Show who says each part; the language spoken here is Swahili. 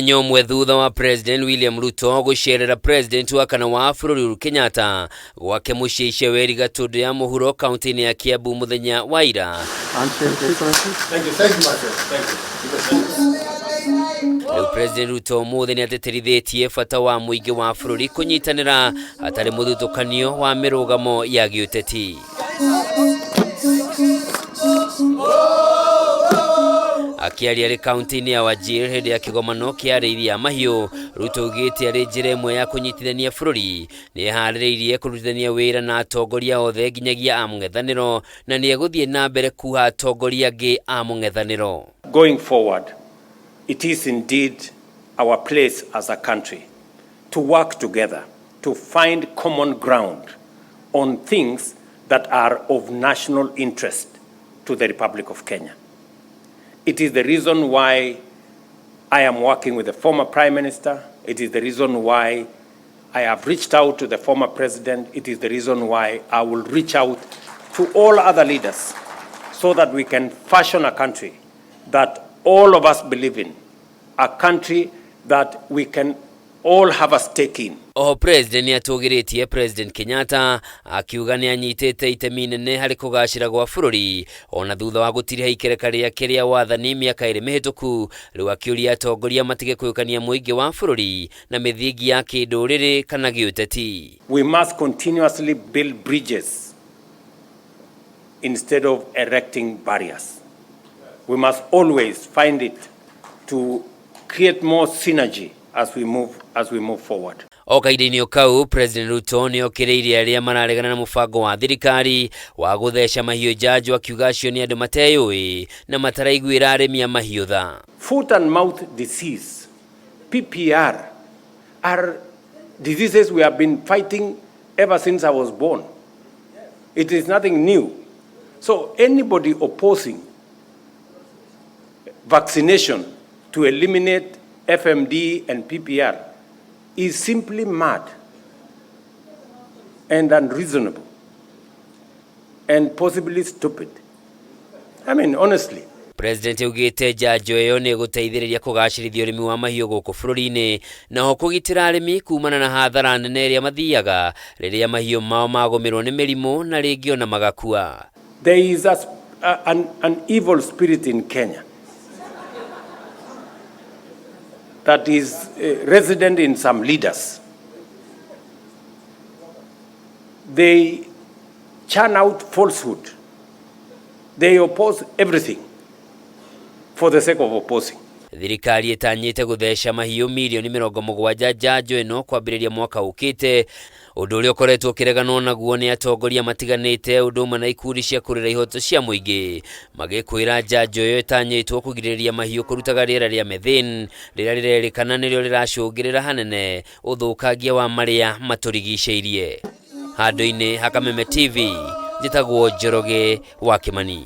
Speaker 1: Nyomwe thutha wa President William Ruto gusherera President wa kana wa Uhuru Kenyatta gwake muciice weri gatundu ya muhuro county ya Kiambu muthenya wa ira. President Ruto muthenya ateterithitie bata wa muingi wa bururi kunyitanira atari muthutukanio wa mirugamo ya giuteti. Akiaria ri county ya Wajir hindi ya kigomano kia arĩithia mahiũ, Ruto ugĩte arĩ njĩra ĩmwe ya kũnyitithania bũrũri nĩ eharĩrĩirie kũrutithania wĩra na atongoria othe nginyagia a mũng'ethanĩro na nĩ egũthiĩ na mbere kuha atongoria angĩ a mũng'ethanĩro.
Speaker 2: Going forward, it is indeed our place as a country to work together to find common ground on things that are of national interest to the Republic of Kenya. It is the reason why I am working with the former Prime Minister. It is the reason why I have reached out to the former President. It is the reason why I will reach out to all other leaders so that we can fashion a country that all of us believe in, a country that we can all have a stake in.
Speaker 1: President atugiritie President Kenyatta akiuga ni anyitete itemi nene hari kugacira gwa bururi ona thutha wa gutiriha ikereka ria wathani miaka iri mihituku riu akiuria atongoria matige kuyukania muingi wa bururi na mithingi ya kinduriri kana giuteti.
Speaker 2: We must continuously build bridges instead of erecting barriers. We must always find it to create more synergy as we move forward.
Speaker 1: Okaidinio kau President Ruto ni okiriire aria mararegana na mubango wa thirikari wa guthesha mahiũ njanjo akiuga acio ni andu mateyui na mataraiguira arimi a mahiũ tha.
Speaker 2: Foot and mouth disease, PPR, are diseases we have been fighting ever since I was born. It is nothing new. So anybody opposing vaccination to eliminate FMD and PPR is simply mad and unreasonable and possibly stupid. I mean, honestly.
Speaker 1: President ugite njanjo iyo ni guteithiriria kugacirithia urimi wa mahiũ guku bururi-ini na ho kugitira arimi kumana na hathara nene iria mathiaga riria mahiũ mao magomirwo ni mirimu na ringi ona magakua.
Speaker 2: There is an evil spirit in Kenya that is resident in some leaders. They churn out falsehood. They oppose everything for the sake of opposing.
Speaker 1: Thirikari itanyite guthesha mahiũ milioni 70 njanjo ino kwambĩrĩria mwaka ukite, undu uria ukoretwo kireganwo naguo ni atongoria matiganite uduma na ikundi cia kurira ihoto cia muingi magikwira njanjo iyo itanyitwo kugirĩrĩria mahiũ kurutaga rĩera rĩa methane rĩrĩa rĩrerĩkana nĩrĩo rĩracũngĩrĩra hanene uthukangia wa marĩa maturigicĩirie. Handũ-inĩ ha Kameme TV, njĩtagwo Njoroge wa Kimani.